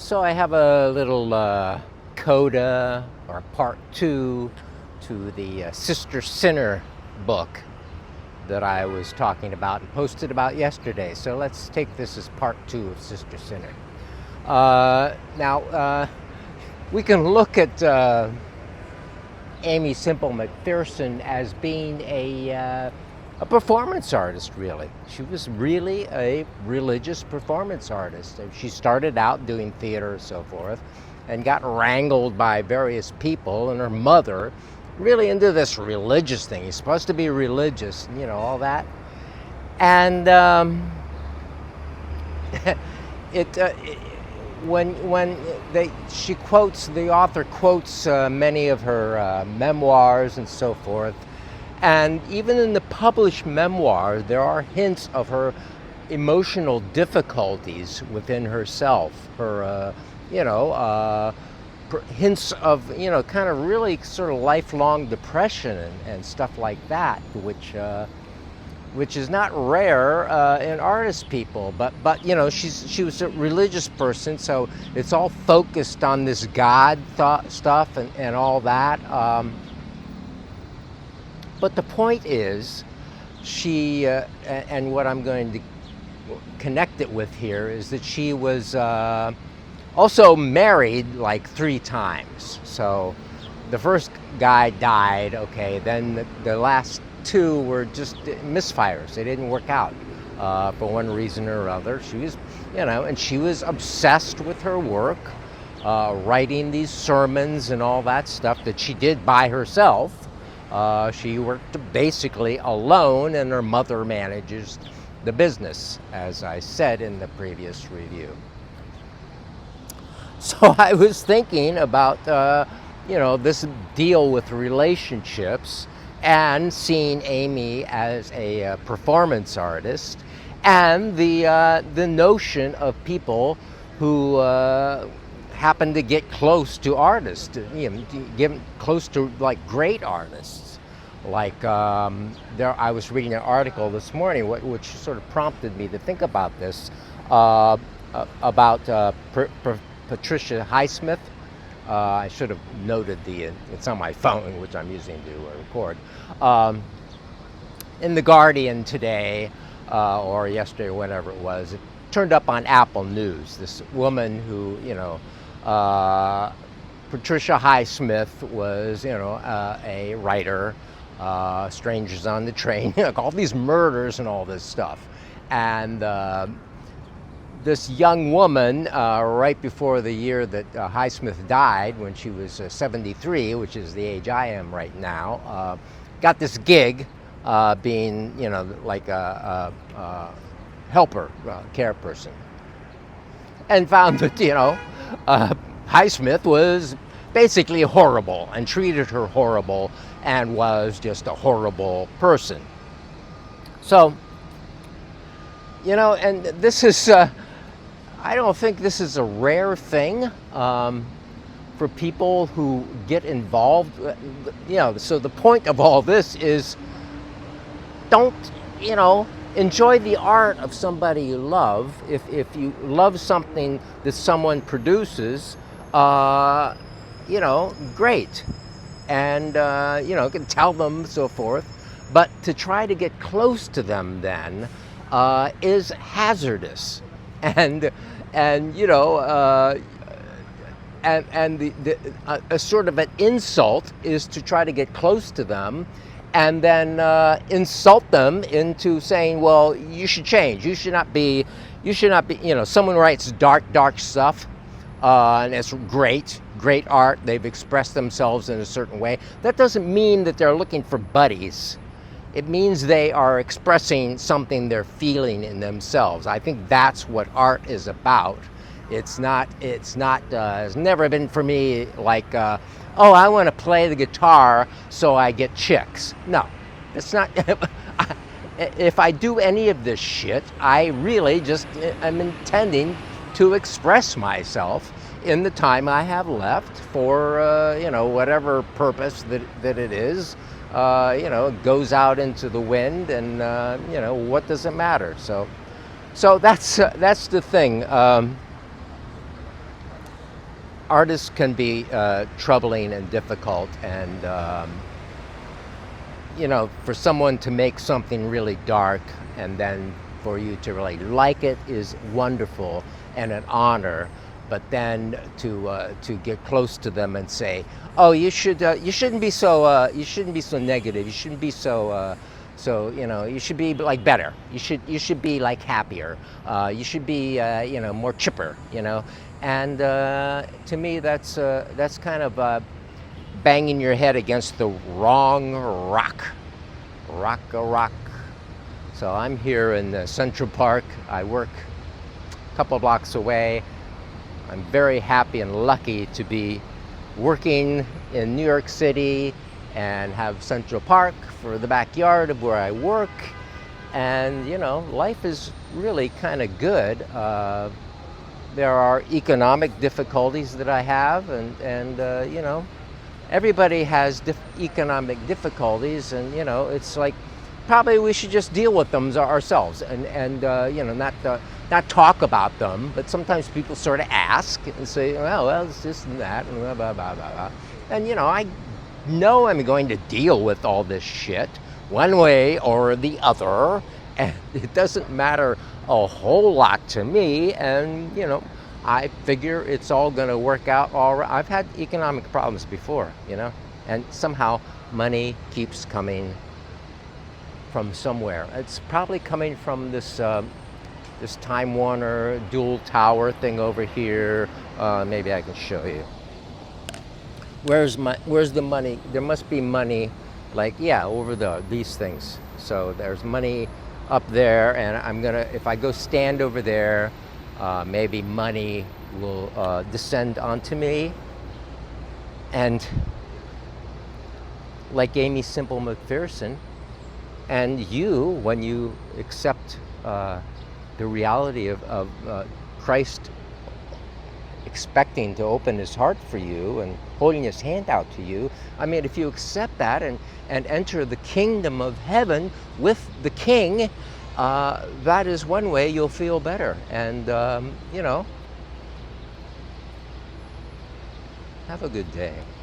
So I have a little coda or part two to the Sister Sinner book that I was talking about and posted about yesterday. So let's take this as part two of Sister Sinner. Now, we can look at Aimee Semple McPherson as being a performance artist, really. She was really a religious performance artist. She started out doing theater and so forth and got wrangled by various people and her mother really into this religious thing. You're supposed to be religious, you know, all that. And she quotes, the author quotes many of her memoirs and so forth. And even in the published memoir, there are hints of her emotional difficulties within herself, her, hints of, kind of really sort of lifelong depression and stuff like that, which is not rare in artist people. But she was a religious person, so it's all focused on this God stuff and all that. But the point is, she, and what I'm going to connect it with here is that she was also married like 3 times. So the first guy died, okay, then the last 2 were just misfires. They didn't work out for one reason or other. She was, and she was obsessed with her work, writing these sermons and all that stuff that she did by herself. She worked basically alone, and her mother manages the business, as I said in the previous review. So I was thinking about, this deal with relationships and seeing Aimee as a performance artist, and the notion of people who happen to get close to artists, get close to like great artists. Like I was reading an article this morning, which sort of prompted me to think about this, about Patricia Highsmith. I should have noted it's on my phone, which I'm using to record. In The Guardian today, or yesterday, or whatever it was, it turned up on Apple News. This woman who, Patricia Highsmith was, a writer, Strangers on the Train, all these murders and all this stuff. And this young woman, right before the year that Highsmith died, when she was 73, which is the age I am right now, got this gig being, like a helper, care person, and found that, Highsmith was basically horrible and treated her horrible and was just a horrible person. So, and this is, I don't think this is a rare thing for people who get involved. So the point of all this is, don't, enjoy the art of somebody you love. If you love something that someone produces, great. And, can tell them, so forth. But to try to get close to them then is hazardous. And a sort of an insult is to try to get close to them and then insult them into saying, well, you should change. You should not be, someone writes dark stuff, and it's great art. They've expressed themselves in a certain way. That doesn't mean that they're looking for buddies. It means they are expressing something they're feeling in themselves. I think that's what art is about. It's never been for me like, I want to play the guitar so I get chicks. No, it's not. If I do any of this shit, I really just am intending to express myself in the time I have left for, whatever purpose that it is. It goes out into the wind, and what does it matter? So that's the thing. artists can be troubling and difficult, and for someone to make something really dark and then for you to really like it is wonderful and an honor. But then to get close to them and say, "Oh, you shouldn't be so negative. You shouldn't be you should be like better. You should be like happier. You should be more chipper. And to me, that's kind of banging your head against the wrong rock. Rock. So I'm here in Central Park. I work a couple blocks away. I'm very happy and lucky to be working in New York City and have Central Park for the backyard of where I work. And life is really kind of good. There are economic difficulties that I have, and everybody has economic difficulties, and it's like probably we should just deal with them ourselves, and not talk about them. But sometimes people sort of ask and say, well, it's this and that, and blah blah blah blah. And I know I'm going to deal with all this shit one way or the other, and it doesn't matter a whole lot to me. And I figure it's all going to work out all right. I've had economic problems before, and somehow money keeps coming from somewhere. It's probably coming from this Time Warner dual tower thing over here. Maybe I can show you. Where's the money? There must be money, over these things. So there's money up there, and if I go stand over there, maybe money will descend onto me. And like Aimee Semple McPherson, and when you accept the reality of Christ expecting to open his heart for you and holding his hand out to you, if you accept that and enter the kingdom of heaven with the king, that is one way you'll feel better. And have a good day.